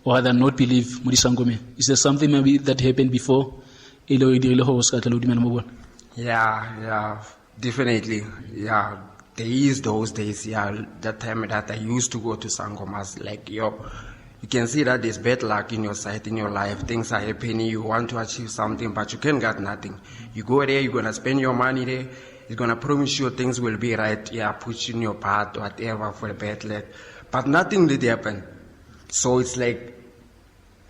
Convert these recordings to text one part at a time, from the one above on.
or rather not believe mo disangomeng? Is there something maybe that happened before? Yeah, definitely. Yeah, there is those days, that time that I used to go to Sangomas, like, you can see that there's bad luck in your side, in your life. Things are happening, you want to achieve something, but you can get nothing. You go there, you're going to spend your money there, it's going to promise you things will be right, put you in your path, whatever, for the bad luck. But nothing did happen. So it's like,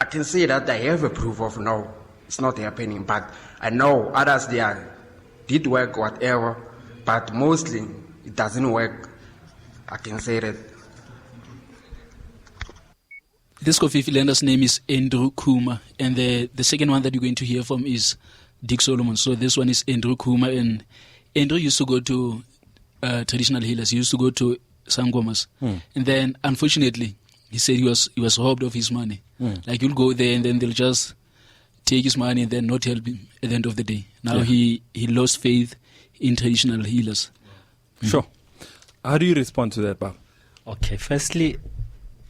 I can say that I have a proof of no, it's not happening, but I know others there did work, whatever, but mostly it doesn't work. I can say that. This Kofifi lender's name is Andrew Kuma, and the second one that you're going to hear from is Dick Solomon. So this one is Andrew Kuma, and Andrew used to go to traditional healers. He used to go to Sangomas, and then unfortunately, he said he was robbed of his money. Like, you'll go there and then they'll just take his money and then not help him at the end of the day. Now he lost faith in traditional healers. Sure. How do you respond to that, Bob? Okay, firstly,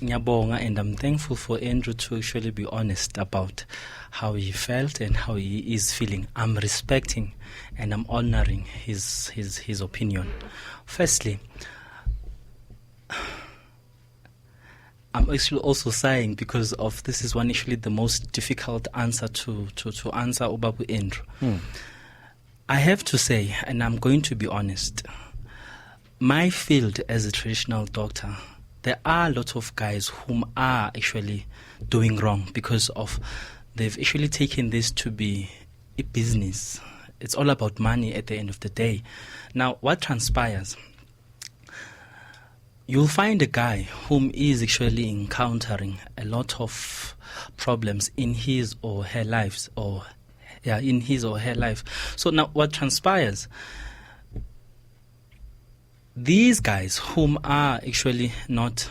Nyabonga, and I'm thankful for Andrew to actually be honest about how he felt and how he is feeling. I'm respecting and I'm honoring his opinion. Firstly, I'm actually also sighing because of this is one actually the most difficult answer to answer Obabu Andrew. I have to say, and I'm going to be honest, my field as a traditional doctor, there are a lot of guys whom are actually doing wrong because of they've actually taken this to be a business. It's all about money at the end of the day. Now, what transpires? You'll find a guy whom is actually encountering a lot of problems in his or her lives, in his or her life. So now what transpires? These guys whom are actually not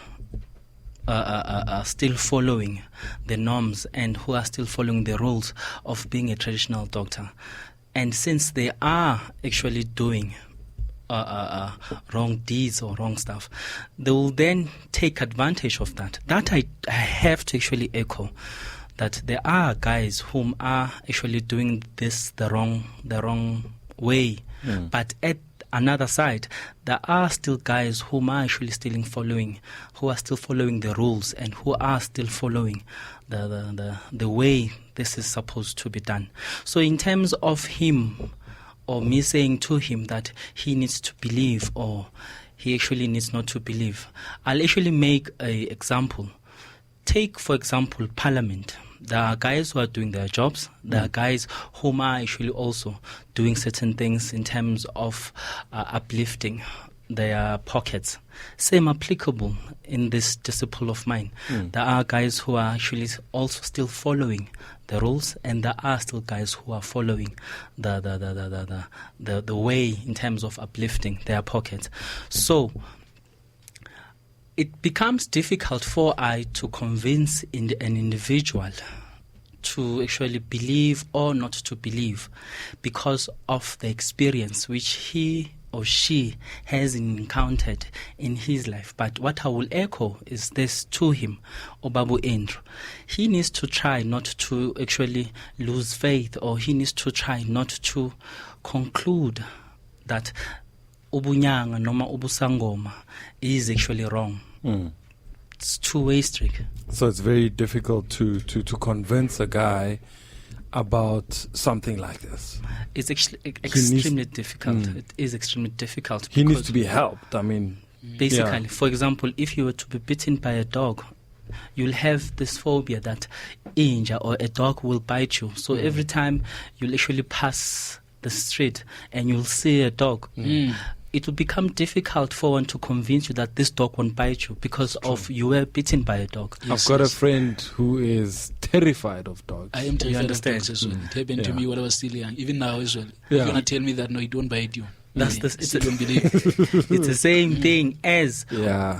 still following the norms and who are still following the rules of being a traditional doctor, and since they are actually doing wrong deeds or wrong stuff, they will then take advantage of that. That I have to actually echo, that there are guys whom are actually doing this the wrong way, but at another side, there are still guys whom are actually who are still following the rules and who are still following the way this is supposed to be done. So in terms of him, or me saying to him that he needs to believe or he actually needs not to believe, I'll actually make an example. Take, for example, Parliament. There are guys who are doing their jobs. There are guys whom are actually also doing certain things in terms of uplifting their pockets. Same applicable in this disciple of mine. There are guys who are actually also still following the rules, and there are still guys who are following the way in terms of uplifting their pockets. So it becomes difficult for I to convince an individual to actually believe or not to believe because of the experience which he or she has encountered in his life. But what I will echo is this to him, Obabu Andrew. He needs to try not to actually lose faith, or he needs to try not to conclude that Ubunyanga noma Ubusangoma is actually wrong. It's two-way street. So it's very difficult to convince a guy about something like this. It's actually extremely difficult. It is extremely difficult. He needs to be helped. I mean, basically, for example, if you were to be bitten by a dog, you'll have this phobia that inja or a dog will bite you. So every time you'll actually pass the street and you'll see a dog, it will become difficult for one to convince you that this dog won't bite you because of you were bitten by a dog. I've got a friend who is terrified of dogs. I am terrified of dogs as well. It happened to me when I was still young, even now as well. You're going to tell me that, no, it don't bite you. Don't believe. It's the same thing as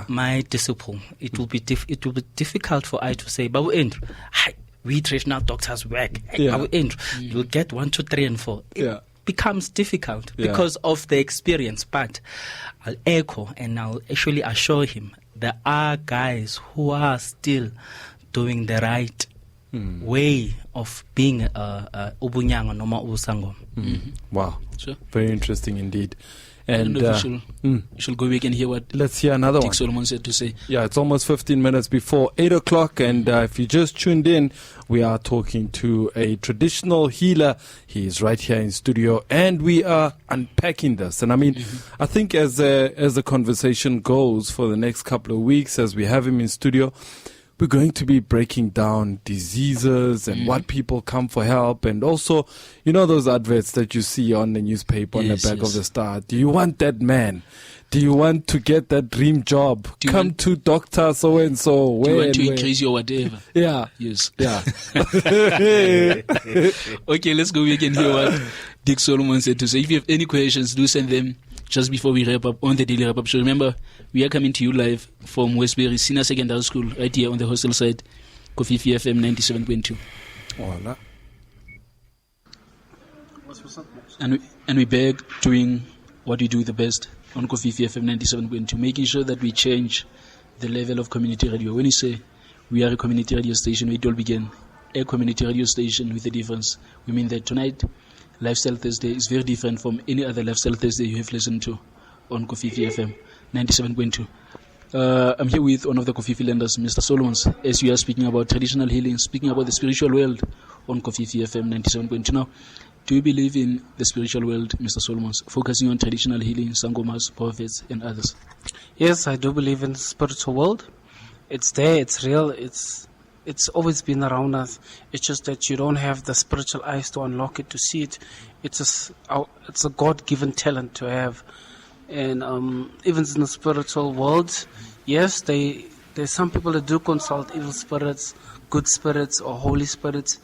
my disciple. It will be difficult for I to say, but we traditional doctors work. You'll get 1, 2, 3, and 4. It becomes difficult because of the experience. But I'll echo and I'll actually assure him there are guys who are still doing the right way of being ubunyanga noma usangoma. Wow. Sure. Very interesting indeed. And And we shall go back and hear what let's hear another Dick one. Solomon said to say. Yeah, it's almost 15 minutes before 8 o'clock. And if you just tuned in, we are talking to a traditional healer. He is right here in studio, and we are unpacking this. And I mean, I think as the conversation goes for the next couple of weeks, as we have him in studio, we're going to be breaking down diseases and what people come for help. And also, you know, those adverts that you see on the newspaper on the back of the Star. Do you want that man? Do you want to get that dream job? Come to Dr. So-and-so. Do you want to increase your whatever? Yeah. Yes. Yeah. Okay, let's go back and hear what Dick Solomon said to say. If you have any questions, do send them just before we wrap up on the Daily Wrap Up Show. Remember, we are coming to you live from Westbury Senior Secondary School, right here on the hostel side, Kofifi FM 97.2. Voila. And we beg doing what we do the best on Kofifi FM 97.2, making sure that we change the level of community radio. When you say we are a community radio station, it all began a community radio station with a difference. We mean that tonight, Lifestyle Thursday is very different from any other Lifestyle Thursday you have listened to on Kofifi FM 97.2. I'm here with one of the Kofifi lenders, Mr. Solomons, as we are speaking about traditional healing, speaking about the spiritual world on Kofifi FM 97.2. Now, do you believe in the spiritual world, Mr. Solomons, focusing on traditional healing, sangomas, prophets, and others? Yes, I do believe in the spiritual world. It's there, it's real, it's always been around us. It's just that you don't have the spiritual eyes to unlock it, to see it. It's a God-given talent to have. And even in the spiritual world, yes, there's some people that do consult evil spirits, good spirits, or holy spirits.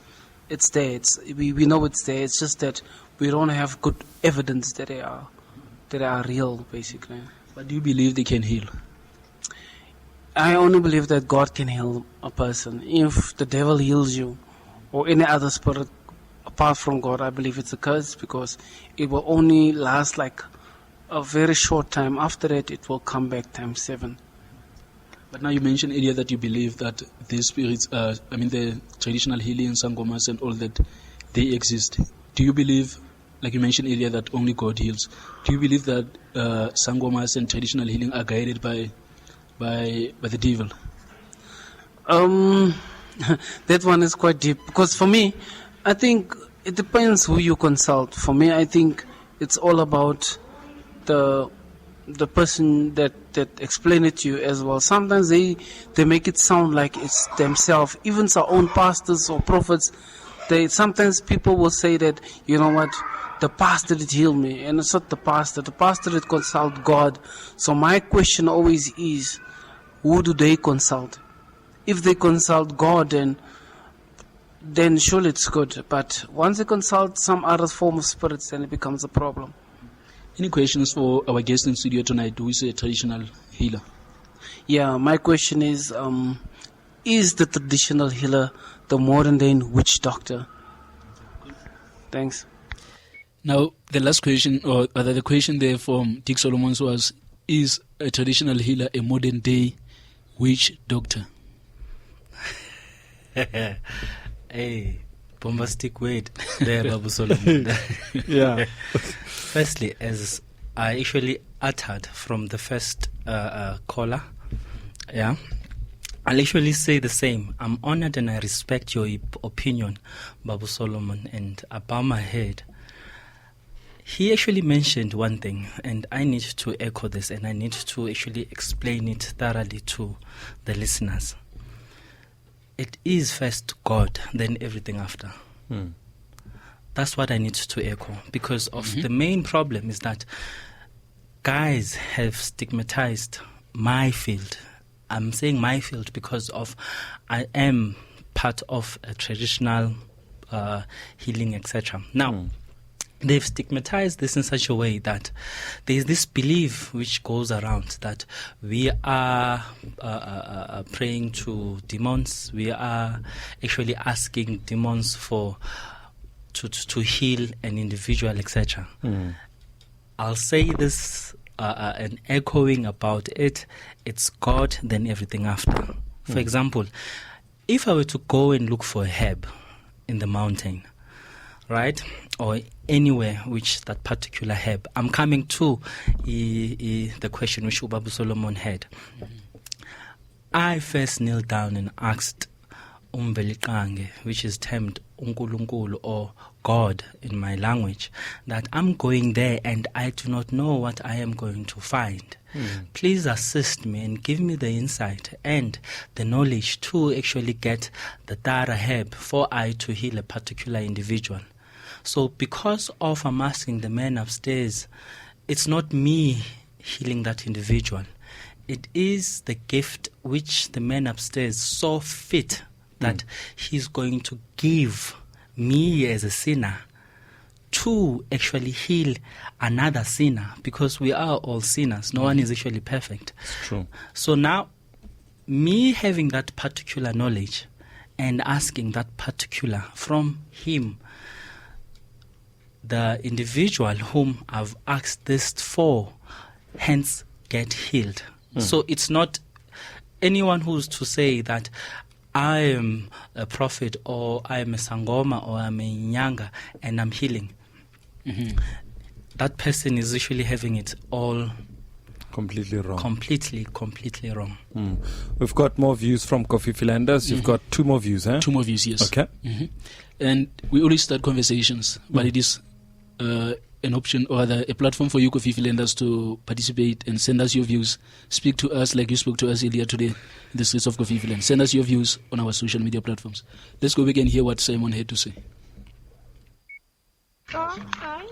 It's there. We know it's there. It's just that we don't have good evidence that they are real, basically. But do you believe they can heal? I only believe that God can heal a person. If the devil heals you or any other spirit apart from God, I believe it's a curse, because it will only last like a very short time. After that, it will come back times 7. But now you mentioned earlier that you believe that these spirits, the traditional healing, sangomas and all that, they exist. Do you believe, like you mentioned earlier, that only God heals? Do you believe that sangomas and traditional healing are guided by the devil? That one is quite deep, because for me, I think it depends who you consult. For me, I think it's all about the person that explain it to you as well. Sometimes they make it sound like it's themselves. Even our own pastors or prophets, sometimes people will say that, you know what, the pastor did heal me, and it's not the pastor. The pastor did consult God. So my question always is, who do they consult? If they consult God, then surely it's good. But once they consult some other form of spirits, then it becomes a problem. Any questions for our guest in studio tonight, who is a traditional healer? Yeah, my question is the traditional healer the modern day witch doctor? Thanks. Now, the last question, or rather the question there from Dick Solomons was, is a traditional healer a modern day witch doctor? Hey, bombastic word there, Babu Solomon. Yeah. Firstly, as I actually uttered from the first caller, yeah, I'll actually say the same. I'm honored and I respect your opinion, Babu Solomon, and I bow my head. He actually mentioned one thing, and I need to echo this, and I need to actually explain it thoroughly to the listeners. It is first God, then everything after. That's what I need to echo, because of the main problem is that guys have stigmatized my field. I'm saying my field because of I am part of a traditional healing, etc. Now, they've stigmatized this in such a way that there's this belief which goes around that we are praying to demons. We are actually asking demons to heal an individual, etc. I'll say this and echoing about it. It's God, then everything after. For example, if I were to go and look for a herb in the mountain, right, or anywhere which that particular herb, I'm coming to the question which Ubabu Solomon had. I first knelt down and asked Umvelikange, which is termed Unkulunkulu or God in my language, that I'm going there and I do not know what I am going to find. Please assist me and give me the insight and the knowledge to actually get the Tara herb for I to heal a particular individual. So because of I'm asking the man upstairs, it's not me healing that individual. It is the gift which the man upstairs saw fit that he's going to give me as a sinner to actually heal another sinner, because we are all sinners. No one is actually perfect. It's true. So now, me having that particular knowledge and asking that particular from him, the individual whom I've asked this for, hence get healed. So it's not anyone who's to say that I am a prophet or I am a sangoma or I'm a nyanga and I'm healing. That person is usually having it all completely wrong. Completely wrong. We've got more views from Kofi Philanders. You've got 2 more views, huh? 2 more views, yes. Okay. And we always start conversations, but it is an option or rather a platform for you, Kofi Philanders, to participate and send us your views. Speak to us like you spoke to us earlier today in the streets of Kofi Philanders. Send us your views on our social media platforms. Let's go back and hear what Simon had to say.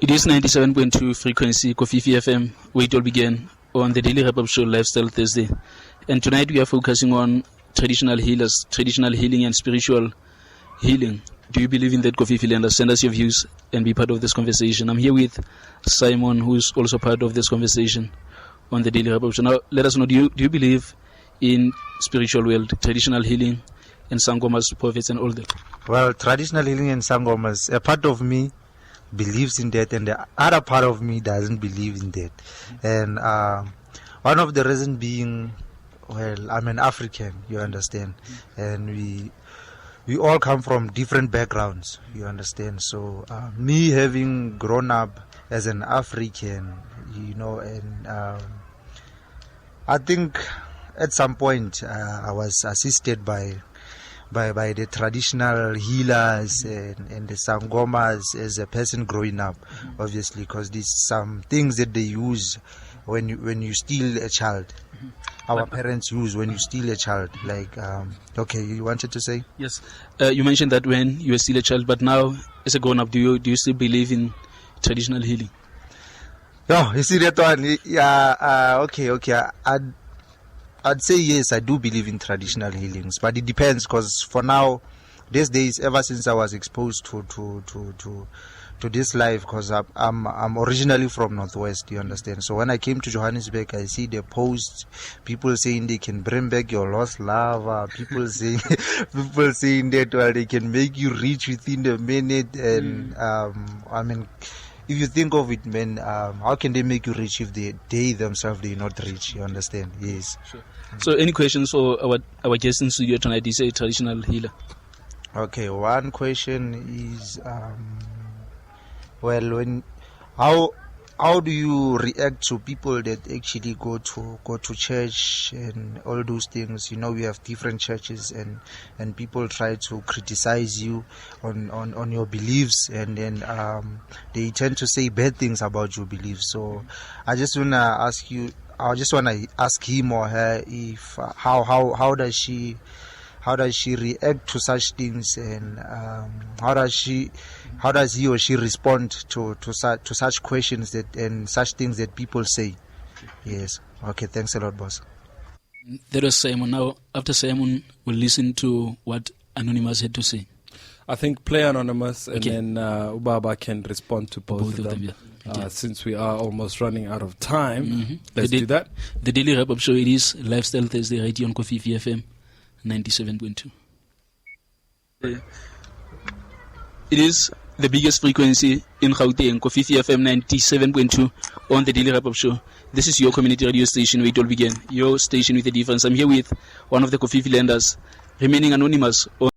It is 97.2 frequency, Kofi FM, where it all began on the Daily Wrap-Up Show, Lifestyle Thursday. And tonight we are focusing on traditional healers, traditional healing and spiritual healing. Do you believe in that, Kofi Philanders? Send us your views and be part of this conversation. I'm here with Simon, who's also part of this conversation on the Daily Wrap-Up Show. Now, let us know, do you believe in spiritual world, traditional healing, and sangomas, prophets, and all that? Well, traditional healing and sangomas, a part of me believes in that, and the other part of me doesn't believe in that. And one of the reasons being, well, I'm an African, you understand, and we all come from different backgrounds, you understand. So me having grown up as an African, you know, and I think at some point I was assisted by the traditional healers and the sangomas as a person growing up, obviously, because there's some things that they use when you steal a child. Our parents use when you steal a child. Like, okay, you wanted to say? Yes. You mentioned that when you were still a child, but now as a grown up, do you still believe in traditional healing? No, you see that one? Yeah. Okay. I'd say yes, I do believe in traditional healings, but it depends, because for now, these days, ever since I was exposed to this life, because I'm originally from Northwest, you understand. So when I came to Johannesburg, I see the posts, people saying they can bring back your lost love, people saying that, well, they can make you rich within a minute, and I mean, if you think of it, man, how can they make you rich if they themselves they're not rich? You understand? Yes. Sure. So, any questions for our guest in studio tonight? He's a traditional healer. Okay. One question is, well, how do you react to people that actually go to church and all those things? You know, we have different churches, and people try to criticize you on your beliefs, and then they tend to say bad things about your beliefs. So I just wanna ask him or her if how does she react to such things, and how does he or she respond to such questions and such things that people say? Yes. Okay. Thanks a lot, boss. There was Simon. Now, after Simon, we'll listen to what Anonymous had to say. I think play Anonymous, and then Ubaba can respond to both of them. Yeah. Okay. Since we are almost running out of time, let's do that. The Daily Wrap-Up Show, it is Lifestyle Thursday right here on Kofi FM 97.2. It is the biggest frequency in Gauteng, Kofifi FM 97.2 on the Daily Wrap-Up Show. This is your community radio station where it all began, your station with a difference. I'm here with one of the Kofifi lenders, remaining anonymous on